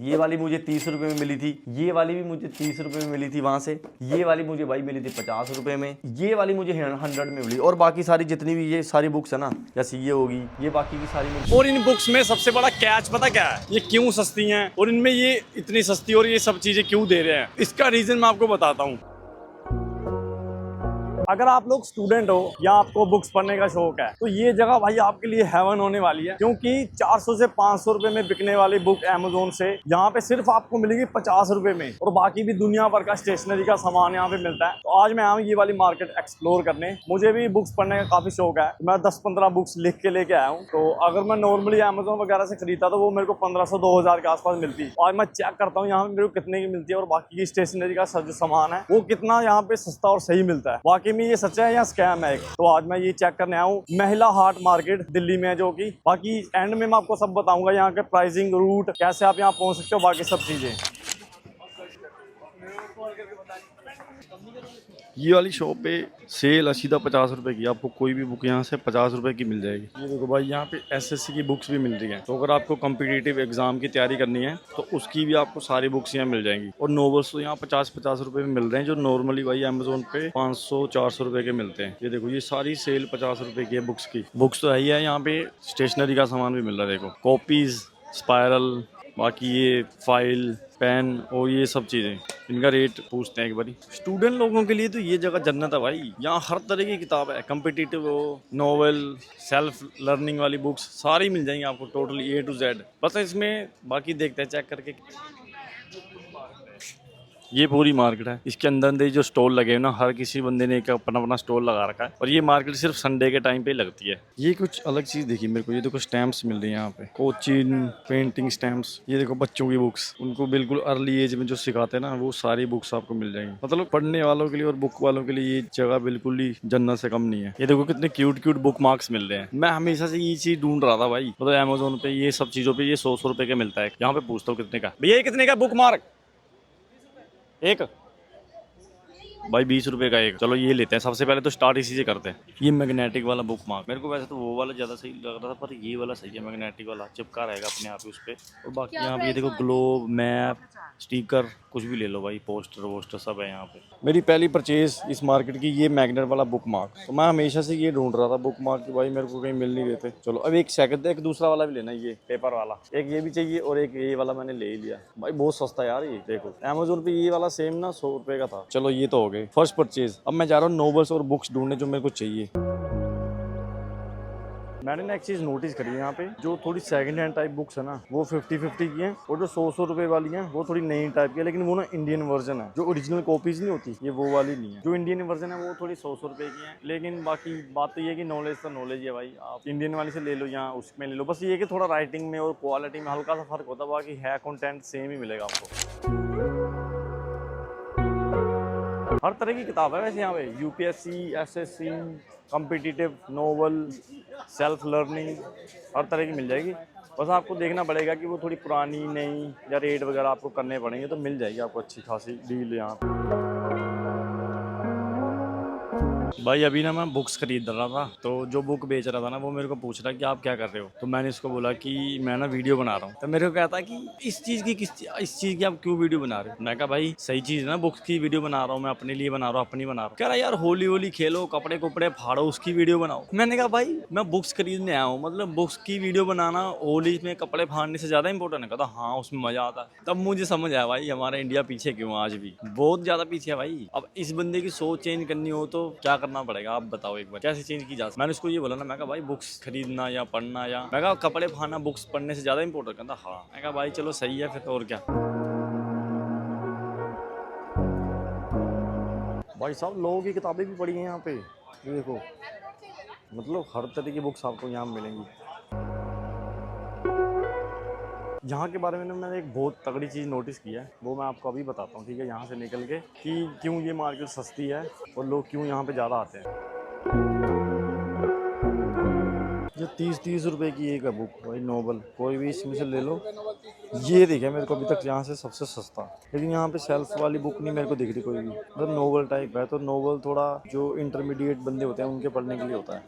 ये वाली मुझे 30 रुपए में मिली थी, ये वाली भी मुझे 30 रुपए में मिली थी वहां से, ये वाली मुझे भाई मिली थी 50 रुपए में, ये वाली मुझे 100 में मिली। और बाकी सारी जितनी भी ये सारी बुक्स है ना, जैसे ये होगी, ये बाकी की सारी मिली। और इन बुक्स में सबसे बड़ा कैच पता क्या है, ये क्यों सस्ती हैं और इनमें ये इतनी सस्ती और ये सब चीजें क्यों दे रहे हैं, इसका रीजन मैं आपको बताता हूँ। अगर आप लोग स्टूडेंट हो या आपको बुक्स पढ़ने का शौक है तो ये जगह भाई आपके लिए हेवन होने वाली है, क्योंकि 400 से 500 रुपए में बिकने वाली बुक अमेज़न से यहाँ पे सिर्फ आपको मिलेगी 50 रुपए में, और बाकी भी दुनिया भर का स्टेशनरी का सामान यहाँ पे मिलता है। तो आज मैं आया हूँ ये वाली मार्केट एक्सप्लोर करने। मुझे भी बुक्स पढ़ने का काफी शौक है, मैं 10-15 बुक्स लिख के लेके आया हूँ। तो अगर मैं नॉर्मली अमेज़न वगैरह से खरीदता तो वो मेरे को 1500-2000 के आसपास मिलती। आज मैं चेक करता हूँ यहाँ पे मेरे को कितने की मिलती है और बाकी की स्टेशनरी का जो सामान है वो कितना यहाँ पे सस्ता और सही मिलता है। वाकई में ये सच्चा है या स्कैम है एक। तो आज मैं ये चेक करने आया हूँ महिला हाट मार्केट दिल्ली में, जो कि बाकी एंड में मैं आपको सब बताऊंगा, यहाँ के प्राइसिंग, रूट, कैसे आप यहाँ पहुँच सकते हो, बाकी सब चीजें। ये वाली शॉप पे सेल सीधा 50 रुपए की, आपको कोई भी बुक यहाँ से 50 रुपए की मिल जाएगी। ये देखो भाई, यहाँ पे एसएससी की बुक्स भी मिल रही हैं। तो अगर आपको कॉम्पिटिटिव एग्जाम की तैयारी करनी है तो उसकी भी आपको सारी बुक्स यहाँ मिल जाएंगी। और नॉवेल्स तो यहाँ 50-50 रुपए में मिल रहे हैं, जो नॉर्मली भाई अमेजोन पे 500-400 रुपए के मिलते हैं। ये देखो, ये सारी सेल 50 रुपए की है बुक्स की। बुक्स तो है ही है, यहाँ पे स्टेशनरी का सामान भी मिल रहा है। देखो, कॉपीज, स्पायरल, बाकी ये फाइल, पेन और ये सब चीज़ें, इनका रेट पूछते हैं एक बारी। स्टूडेंट लोगों के लिए तो ये जगह जन्नत है भाई। यहाँ हर तरह की किताब है, कॉम्पिटिटिव हो, नॉवेल, सेल्फ लर्निंग वाली बुक्स सारी मिल जाएंगी आपको, टोटली A to Z। बस इसमें बाकी देखते हैं चेक करके। ये पूरी मार्केट है, इसके अंदर जो स्टॉल लगे हैं ना, हर किसी बंदे ने एक अपना अपना स्टॉल लगा रखा है। और ये मार्केट सिर्फ संडे के टाइम पे ही लगती है। ये कुछ अलग चीज देखी मेरे को, ये देखो स्टैम्प्स मिल रही है यहाँ पे, कोचिन पेंटिंग स्टैम्प्स। ये देखो बच्चों की बुक्स, उनको बिल्कुल अर्ली एज में जो सिखाते हैं ना, वो सारी बुक्स आपको मिल जाएंगी। मतलब पढ़ने वालों के लिए और बुक वालों के लिए ये जगह बिल्कुल ही जन्नत से कम नहीं है। ये देखो कितने क्यूट क्यूट बुक मार्क्स मिल रहे हैं। मैं हमेशा से ये चीज ढूंढ रहा था भाई, मतलब अमेजोन पे ये सब चीजों पे ये 100 रुपए के मिलता है। यहाँ पे पूछता हूँ कितने का भैया, कितने का बुक मार्क एक? भाई 20 रुपए का एक। चलो ये लेते हैं। सबसे पहले तो स्टार्ट इसी से करते हैं। ये मैग्नेटिक वाला बुक मार्क, मेरे को वैसे तो वो वाला ज़्यादा सही लग रहा था, पर ये वाला सही है। मैग्नेटिक वाला चिपका रहेगा अपने आप ही उस पर। और बाकी यहाँ पे ये देखो, ग्लोब, मैप, स्टिकर, कुछ भी ले लो भाई, पोस्टर वोस्टर सब है यहाँ पे। मेरी पहली परचेज इस मार्केट की ये मैग्नेट वाला बुक मार्क। तो मैं हमेशा से ये ढूंढ रहा था बुक मार्क की, भाई मेरे को कहीं मिल नहीं रहे थे। चलो अब एक सेकंड, एक दूसरा वाला भी लेना, ये पेपर वाला एक ये भी चाहिए, और एक ये वाला मैंने ले ही लिया भाई। बहुत सस्ता यार ये। देखो अमेजोन पे ये वाला सेम ना 100 रुपए का था। चलो ये तो हो गए फर्स्ट परचेज। अब मैं जा रहा हूँ नॉवेल्स और बुक्स ढूंढने जो मेरे को चाहिए। मैंने ना एक चीज़ नोटिस करी है यहाँ पे, जो थोड़ी सेकंड हैंड टाइप बुक्स है ना, वो 50-50 की हैं, और जो 100 रुपए वाली हैं वो थोड़ी नई टाइप की है, लेकिन वो ना इंडियन वर्जन है। जो ओरिजिनल कॉपीज नहीं होती, ये वो वाली नहीं है। जो इंडियन वर्जन है वो थोड़ी 100 रुपए की है। लेकिन बाकी बात तो ये है कि नॉलेज तो नॉलेज है भाई, आप इंडियन वाली से ले लो या उसमें ले लो। बस ये कि थोड़ा राइटिंग में और क्वालिटी में हल्का सा फर्क होता है, बाकी है कंटेंट सेम ही मिलेगा आपको। हर तरह की किताब है वैसे यहाँ पे, UPSC, SSC, competitive, novel, self learning, हर तरह की मिल जाएगी। बस आपको देखना पड़ेगा कि वो थोड़ी पुरानी, नई या रेट वगैरह आपको करने पड़ेंगे, तो मिल जाएगी आपको अच्छी खासी डील यहाँ पे। भाई अभी ना मैं बुक्स खरीद रहा था, तो जो बुक बेच रहा था ना, वो मेरे को पूछ रहा है कि आप क्या कर रहे हो। तो मैंने इसको बोला कि मैं ना वीडियो बना रहा हूँ। तो मेरे को कहता है कि इस चीज़ की आप क्यों वीडियो बना रहे हो। मैं कहा भाई सही चीज़ है ना, बुक्स की वीडियो बना रहा हूँ मैं, अपने लिए बना रहा हूँ, अपनी बना रहा हूँ। कह रहा यार होली होली खेलो, कपड़े कुपड़े फाड़ो, उसकी वीडियो बनाओ। मैंने कहा भाई मैं बुक्स खरीदने आया हूँ, मतलब बुक्स की वीडियो बनाना होली में कपड़े फाड़ने से ज़्यादा इंपॉर्टेंट है। कहता हाँ उसमें मज़ा आता है। तब मुझे समझ आया भाई हमारा इंडिया पीछे क्यों, आज भी बहुत ज़्यादा पीछे है भाई। अब इस बंदे की सोच चेंज करनी हो तो क्या करना पड़ेगा, आप बताओ एक बार, कैसे चेंज की जा सकती। मैंने उसको ये बोला ना, मैं कहा भाई बुक्स खरीदना या पढ़ना, या मैं कहा कपड़े फाड़ना बुक्स पढ़ने से ज़्यादा इंपॉर्टेंट। कहता हाँ। मैं कहा भाई चलो सही है फिर तो, और क्या। भाई साहब लोगों की किताबें भी पढ़ी हैं यहाँ पे, ये देखो, मतलब हर तरह की बुक्स आपको यहाँ मिलेंगी। यहाँ के बारे में ना मैंने एक बहुत तगड़ी चीज़ नोटिस की है, वो मैं आपको अभी बताता हूँ, ठीक है, यहाँ से निकल के, कि क्यों ये मार्केट सस्ती है और लोग क्यों यहाँ पे ज़्यादा आते हैं। जो 30-30 रुपए की एक है बुक भाई, नोवेल, कोई भी इसमें से ले लो। ये दिखे मेरे को अभी तक यहाँ से सबसे सस्ता। लेकिन यहाँ पे सेल्फ वाली बुक नहीं मेरे को दिख रही कोई भी, मतलब नोवेल टाइप है। तो नोवेल थोड़ा जो इंटरमीडिएट बंदे होते हैं उनके पढ़ने के लिए होता है।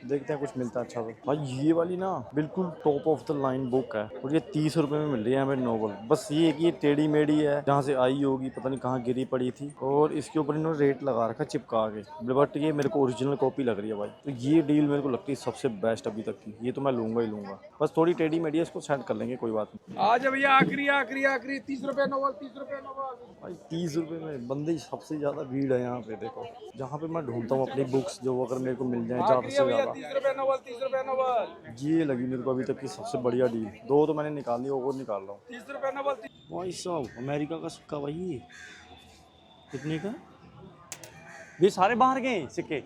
देखते हैं कुछ मिलता है अच्छा तो। भाई ये वाली ना बिल्कुल top of the line book है और ये 30 रुपए में मिल रही है हमें नॉवल। बस ये कि ये टेढ़ी मेढ़ी है, जहाँ से आई होगी पता नहीं कहाँ गिरी पड़ी थी, और इसके ऊपर इन्होंने रेट लगा रखा चिपका के, बट ये मेरे को ओरिजिनल कॉपी लग रही है भाई। तो ये डील मेरे को लगती है सबसे बेस्ट अभी तक की, ये तो मैं लूंगा ही लूंगा। बस थोड़ी टेढ़ी मेढ़ी है, इसको सेट कर लेंगे, कोई बात नहीं। आज भैया आखिरी आखिरी आखिरी 30 रुपए नोवल, 30 रुपए नोवल। भाई 30 रुपए में बंदे सबसे ज्यादा भीड़ है यहाँ पे। देखो जहाँ पे मैं ढूंढता हूँ अपनी बुक्स जो अगर मेरे को मिल जाए ज्यादा से ज्यादा। 30 रुपए नोवल, 30 रुपए नोवल, ये लगी मेरे को अभी तक की सबसे बढ़िया डील। 2 तो मैंने निकाल ली, और निकाल रहा हूँ। 30 रुपए नोवल। भाई साहब अमेरिका का सिक्का भाई, ये कितने का? ये सारे बाहर के हैं सिक्के।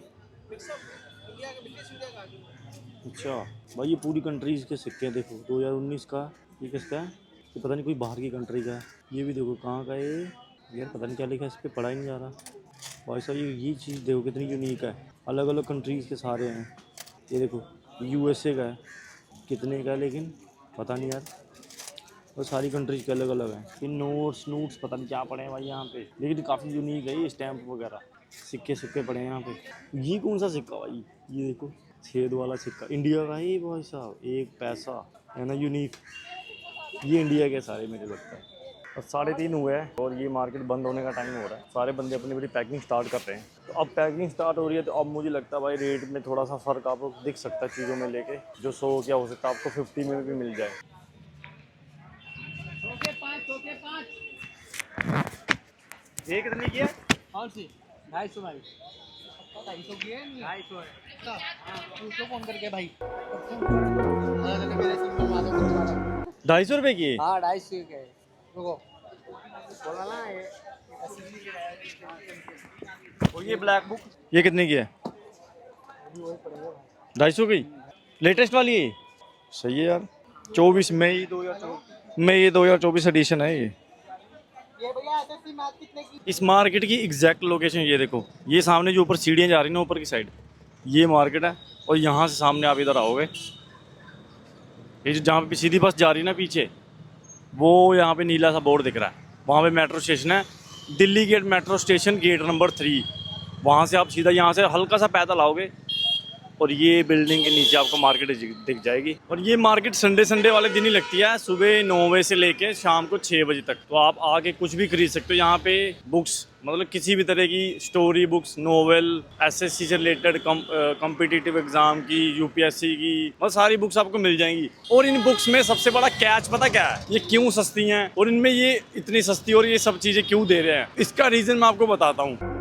अच्छा भाई ये पूरी कंट्रीज के सिक्के हैं। देखो 2019 का, ये किसका है? ये पता नहीं कोई बाहर की कंट्री का है। ये भी देखो कहाँ का है ये, यार पता नहीं क्या लिखा है इस पर, पढ़ा ही नहीं जा रहा। भाई साहब ये चीज़ देखो कितनी यूनिक है, अलग अलग कंट्रीज़ के सारे हैं। ये देखो USA का है, कितने का है लेकिन पता नहीं यार, और सारी कंट्रीज के अलग अलग हैं। ये नोट्स पता नहीं क्या पड़े हैं भाई यहाँ पे, लेकिन काफ़ी यूनिक है। ये स्टैम्प वगैरह सिक्के पड़े हैं यहाँ पे। ये कौन सा सिक्का भाई? ये देखो छेद वाला सिक्का, इंडिया का है ये भाई साहब, 1 पैसा है ना, यूनिक। ये इंडिया के सारे मेरे लगता है। और 3:30 हुए हैं और ये मार्केट बंद होने का टाइम हो रहा है। सारे बंदे अपनी अपनी पैकिंग स्टार्ट कर रहे हैं। तो अब पैकिंग स्टार्ट हो रही है, तो अब मुझे लगता है भाई रेट में थोड़ा सा फ़र्क आपको दिख सकता है चीज़ों में लेके। जो 100 क्या हो सकता है आपको 50 में भी मिल जाए। ये कितनी की है? कौन सी? 250 भाई, 250 की है? 250 है। उसको फोन करके भाई 250 रुपये की? हाँ 250 के। रुको बोला ना ये। और ये ब्लैक बुक ये कितने की है? 250 की लेटेस्ट वाली है। सही है यार। 24 मई 2024 एडिशन है ये। भैया एसएससी मैथ कितने की? इस मार्केट की एग्जैक्ट लोकेशन ये देखो, ये सामने जो ऊपर सीढ़ियाँ जा रही हैं ना ऊपर की साइड, ये मार्केट है। और यहाँ से सामने आप इधर आओगे, ये जो जहाँ पे सीधी बस जा रही है ना पीछे, वो यहाँ पे नीला सा बोर्ड दिख रहा है, वहाँ पे मेट्रो स्टेशन है, Delhi gate metro station, gate number 3। वहाँ से आप सीधा यहाँ से हल्का सा पैदल आओगे और ये बिल्डिंग के नीचे आपको मार्केट दिख जाएगी। और ये मार्केट संडे वाले दिन ही लगती है, सुबह 9 बजे से लेके शाम को 6 बजे तक। तो आप आके कुछ भी खरीद सकते हो यहाँ पे। बुक्स मतलब किसी भी तरह की स्टोरी बुक्स, नोवेल, SSC से रिलेटेड, कॉम्पिटिटिव एग्जाम की, UPSC की, मतलब सारी बुक्स आपको मिल जाएंगी। और इन बुक्स में सबसे बड़ा कैच पता क्या है? ये क्यों सस्ती हैं और इनमें ये इतनी सस्ती और ये सब चीज़ें क्यों दे रहे हैं, इसका रीज़न मैं आपको बताता हूँ।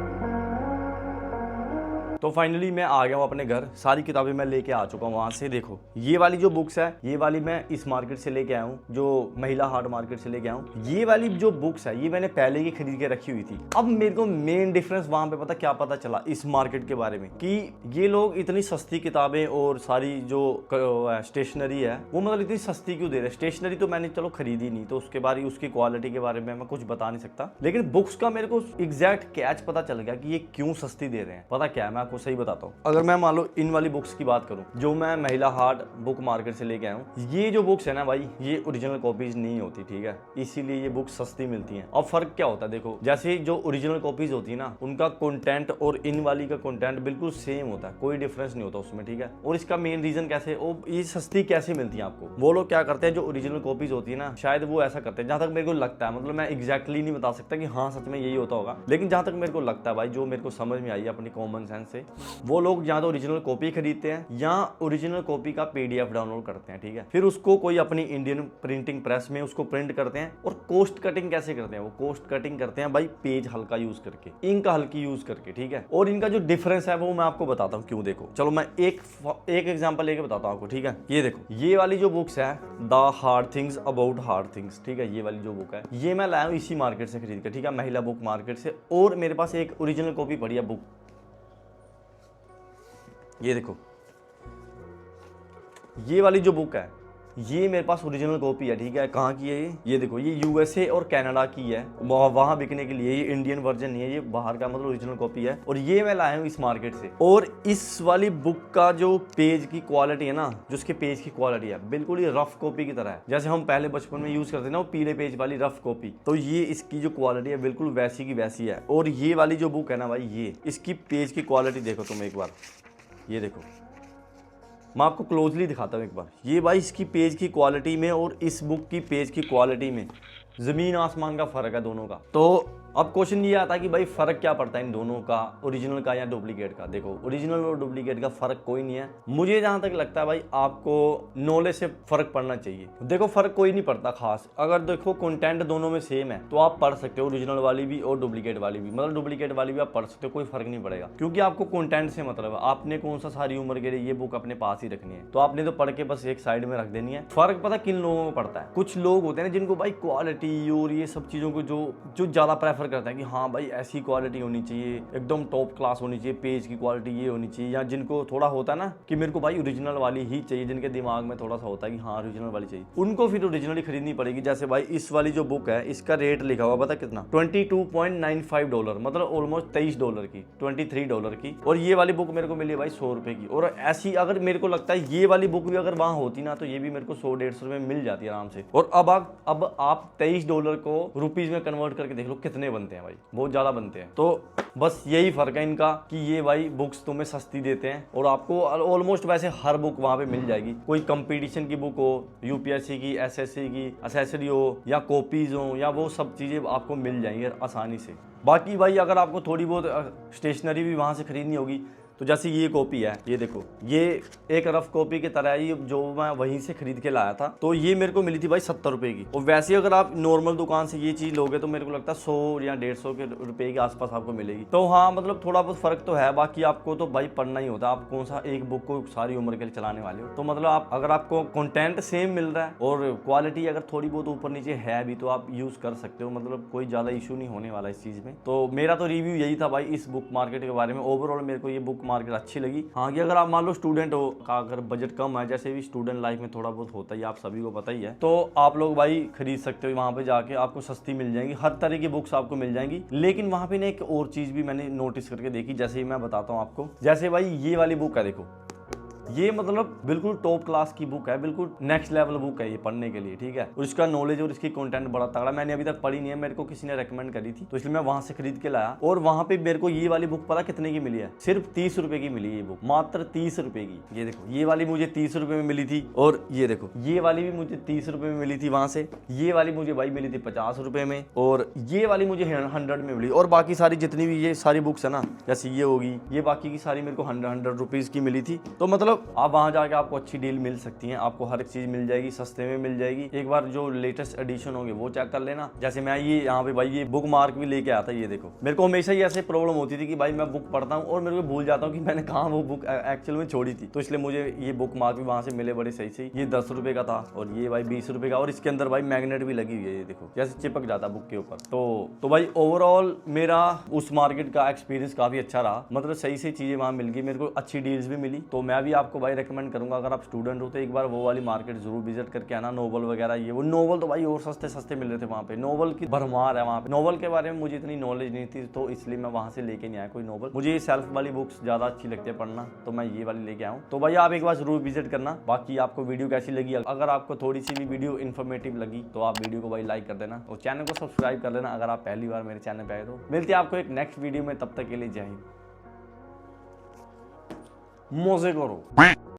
तो फाइनली मैं आ गया हूँ अपने घर, सारी किताबें मैं लेके आ चुका हूँ वहाँ से। देखो ये वाली जो बुक्स है, ये वाली मैं इस मार्केट से लेके आया हूँ, जो महिला हाट मार्केट से लेके आया हूँ। ये वाली जो बुक्स है ये मैंने पहले ही खरीद के रखी हुई थी। अब मेरे को मेन डिफरेंस वहाँ पे पता चला इस मार्केट के बारे में, कि ये लोग इतनी सस्ती किताबें और सारी जो स्टेशनरी है वो मतलब इतनी सस्ती क्यों दे रहे हैं। स्टेशनरी तो मैंने चलो खरीदी नहीं, तो उसके बारे उसकी क्वालिटी के बारे में मैं कुछ बता नहीं सकता, लेकिन बुक्स का मेरे को एग्जैक्ट कैच पता चल गया कि ये क्यों सस्ती दे रहे हैं। पता क्या है, मैं आपको सही बताता हूँ। अगर मैं मान लो इन वाली बुक्स की बात करूँ जो मैं महिला हाट बुक मार्केट से लेके आया हूँ, ये जो बुक्स है ना भाई, ये ओरिजिनल कॉपीज नहीं होती, ठीक है, इसीलिए ये बुक्स सस्ती मिलती हैं। अब फर्क क्या होता है, देखो जैसे जो ओरिजिनल कॉपीज होती है ना, उनका कंटेंट और इन वाली का कंटेंट बिल्कुल सेम होता है, कोई डिफरेंस नहीं होता उसमें, ठीक है। और इसका मेन रीजन कैसे, ये सस्ती कैसे मिलती है आपको, वो लोग क्या करते हैं, जो ओरिजिनल कॉपीज होती है ना, शायद वो ऐसा करते हैं, जहां तक मेरे को लगता है, मतलब मैं एग्जैक्टली नहीं बता सकता कि हाँ सच में यही होता होगा, लेकिन जहां तक मेरे को लगता है भाई, जो मेरे को समझ में आई अपनी कॉमन सेंस से, वो लोग या तो ओरिजिनल कॉपी खरीदते हैं या ओरिजिनल कॉपी का PDF डाउनलोड करते हैं, ठीक है। फिर उसको कोई अपनी इंडियन प्रिंटिंग प्रेस में उसको प्रिंट करते हैं। और कोस्ट कटिंग कैसे करते हैं, वो कोस्ट कटिंग करते हैं भाई पेज हल्का यूज करके, इंक हल्की यूज करके, ठीक है। और इनका जो डिफरेंस है वो मैं आपको बताता हूँ क्यों। देखो चलो मैं एक एग्जांपल लेके बताता हूँ आपको, ठीक है। ये देखो ये वाली जो बुक्स है, the hard things about hard things, ठीक है, ये वाली जो बुक है ये मैं लाया हूँ इसी मार्केट से खरीद कर, ठीक है, महिला बुक मार्केट से। और मेरे पास एक ओरिजिनल कॉपी पड़ी है बुक, ये देखो ये वाली जो बुक है ये मेरे पास ओरिजिनल कॉपी है, ठीक है। कहाँ की है ये देखो, ये USA और कनाडा की है, वहाँ बिकने के लिए, ये इंडियन वर्जन नहीं है, ये बाहर का मतलब ओरिजिनल कॉपी है। और ये मैं लाया हूँ इस मार्केट से। और इस वाली बुक का जो पेज की क्वालिटी है ना, जो उसके पेज की क्वालिटी है बिल्कुल ये रफ कॉपी की तरह है, जैसे हम पहले बचपन में यूज करते हैं ना वो पीले पेज वाली रफ कॉपी, तो ये इसकी जो क्वालिटी है बिल्कुल वैसी की वैसी है। और ये वाली जो बुक है ना भाई, ये इसकी पेज की क्वालिटी देखो तुम एक बार, ये देखो मैं आपको क्लोजली दिखाता हूँ एक बार। ये भाई इसकी पेज की क्वालिटी में और इस बुक की पेज की क्वालिटी में ज़मीन आसमान का फ़र्क है दोनों का। तो अब क्वेश्चन ये आता है कि भाई फ़र्क क्या पड़ता है इन दोनों का, ओरिजिनल का या डुप्लीकेट का। देखो ओरिजिनल और डुप्लीकेट का फ़र्क कोई नहीं है। मुझे जहाँ तक लगता है भाई आपको नॉलेज से फ़र्क पड़ना चाहिए। देखो फ़र्क कोई नहीं पड़ता खास। अगर देखो कंटेंट दोनों में सेम है तो आप पढ़ सकते हो, ओरिजिनल वाली भी और डुप्लीकेट वाली भी। मतलब डुप्लीकेट वाली भी आप पढ़ सकते हो, कोई फ़र्क नहीं पड़ेगा, क्योंकि आपको कंटेंट से मतलब है। आपने कौन सा सारी उम्र के लिए ये बुक अपने पास ही रखनी है, तो आपने तो पढ़ के बस एक साइड में रख देनी है। फ़र्क पता किन लोगों में पड़ता है। कुछ लोग होते हैं जिनको भाई क्वालिटी और ये सब चीज़ों को जो ज़्यादा प्रेफर करते हैं कि हाँ भाई ऐसी क्वालिटी होनी चाहिए, एकदम टॉप क्लास होनी चाहिए, पेज की क्वालिटी ये होनी चाहिए। या जिनको थोड़ा होता है ना कि मेरे को भाई ओरिजिनल वाली ही चाहिए, जिनके दिमाग में थोड़ा सा होता है कि हाँ ओरिजिनल वाली चाहिए, उनको फिर ओरिजिनली खरीदनी पड़ेगी। जैसे भाई इस वाली जो बुक है इसका रेट लिखा हुआ पता कितना, $22.95, मतलब ऑलमोस्ट $23 की, $23 की। और ये वाली बुक मेरे को मिली भाई 100 रुपए की। और ऐसी अगर मेरे को लगता है ये वाली बुक भी अगर वहाँ होती ना तो ये भी मेरे को 100-150 रुपए मिल जाती है आराम से। और अब आप $23 को रुपीज में कन्वर्ट करके देख लो कितने बनते हैं भाई, बहुत ज्यादा बनते हैं। तो बस यही फर्क है इनका कि ये भाई बुक्स तुम्हें सस्ती देते हैं और आपको ऑलमोस्ट वैसे हर बुक वहां पे मिल जाएगी। कोई कंपटीशन की बुक हो, यूपीएससी की, एसएससी की एसेसरी हो या कॉपीज हो, या वो सब चीजें आपको मिल जाएंगी आसानी से। बाकी भाई अगर आपको थोड़ी बहुत स्टेशनरी भी वहां से खरीदनी होगी तो जैसे ये कॉपी है, ये देखो, ये एक रफ कॉपी की तरह ही जो मैं वहीं से खरीद के लाया था। तो ये मेरे को मिली थी भाई 70 रुपए की। और वैसे अगर आप नॉर्मल दुकान से ये चीज़ लोगे तो मेरे को लगता है 100 या 150 के रुपए के आसपास आपको मिलेगी। तो हाँ मतलब थोड़ा बहुत फर्क तो है। बाकी आपको तो भाई पढ़ना ही होता है। आप कौन सा एक बुक को सारी उम्र के लिए चलाने वाले हो। तो मतलब आप अगर आपको कंटेंट सेम मिल रहा है और क्वालिटी अगर थोड़ी बहुत ऊपर नीचे है भी तो आप यूज़ कर सकते हो। मतलब कोई ज़्यादा इशू नहीं होने वाला इस चीज़ में। तो मेरा तो रिव्यू यही था भाई इस बुक मार्केट के बारे में। ओवरऑल मेरे को ये बुक मार्केट अच्छी लगी। हाँ कि अगर आप मान लो स्टूडेंट हो का अगर बजट कम है, जैसे भी स्टूडेंट लाइफ में थोड़ा बहुत होता ही, आप सभी को पता ही है, तो आप लोग भाई खरीद सकते हो। वहाँ पे जाके आपको सस्ती मिल जाएंगी, हर तरह की बुक्स आपको मिल जाएंगी। लेकिन वहाँ पे ना एक और चीज़ भी मैंने नोटिस करके देखी, जैसे ही मैं बताता हूँ आपको। जैसे भाई ये वाली बुक है, देखो ये मतलब बिल्कुल टॉप क्लास की बुक है, बिल्कुल नेक्स्ट लेवल बुक है ये पढ़ने के लिए, ठीक है। और इसका नॉलेज और इसकी कंटेंट बड़ा तगड़ा। मैंने अभी तक पढ़ी नहीं है, मेरे को किसी ने रेकमेंड करी थी तो इसलिए मैं वहां से खरीद के लाया। और वहां पे मेरे को ये वाली बुक पता कितने की मिली है, सिर्फ 30 रुपए की मिली ये बुक, मात्र 30 रुपए की। ये देखो ये वाली मुझे 30 रुपए में मिली थी। और ये देखो ये वाली भी मुझे 30 रुपए में मिली थी वहां से। ये वाली मुझे भाई मिली थी 50 रुपए में। और ये वाली मुझे 100 में मिली। और बाकी सारी जितनी भी ये सारी बुक्स है ना, जैसे ये होगी, ये बाकी की सारी मेरे को 100 रुपीज की मिली थी। तो मतलब आप वहां जाके आपको अच्छी डील मिल सकती है, आपको हर एक चीज मिल जाएगी, सस्ते में मिल जाएगी। एक बार जो लेटेस्ट एडिशन होंगे वो चेक कर लेना। जैसे मैं ये यहाँ पे भाई ये बुक मार्क भी लेके आता, ये देखो। मेरे को हमेशा ही ऐसे प्रॉब्लम होती थी कि भाई मैं बुक पढ़ता हूँ और मेरे को भूल जाता हूँ कि मैंने कहाँ वो बुक एक्चुअल में छोड़ी थी। तो इसलिए मुझे ये बुक मार्क भी वहां से मिले बड़े सही से। ये 10 रुपए का था और ये भाई 20 रुपए का। और इसके अंदर भाई मैग्नेट भी लगी हुई है, ये देखो जैसे चिपक जाता बुक के ऊपर। तो भाई ओवरऑल मेरा उस मार्केट का एक्सपीरियंस काफी अच्छा रहा। मतलब सही से चीजें वहां मिल गई, मेरे को अच्छी डील्स भी मिली। तो मैं भी आपको भाई रेकमेंड करूंगा, अगर आप स्टूडेंट हो तो एक बार वो वाली मार्केट जरूर विजिट करके आना। नोवेल वगैरह ये वो नोवेल तो भाई और सस्ते मिल रहे थे वहाँ पे। नोवेल की भरमार है वहाँ पे। नोवेल के बारे में मुझे इतनी नॉलेज नहीं थी तो इसलिए मैं वहाँ से लेके नहीं आया कोई नोवेल। मुझे ये सेल्फ वाली बुक्स ज्यादा अच्छी लगती है पढ़ना, तो मैं ये वाली लेके आऊँ। तो भाई आप एक बार जरूर विजिट करना। बाकी आपको वीडियो कैसी लगी, अगर आपको थोड़ी सी भी वीडियो इन्फॉर्मेटिव लगी तो आप वीडियो को भाई लाइक कर देना और चैनल को सब्सक्राइब कर लेना अगर आप पहली बार मेरे चैनल पे आए तो। मिलते हैं आपको एक नेक्स्ट वीडियो में, तब तक के लिए जय हिंद, मजे करो।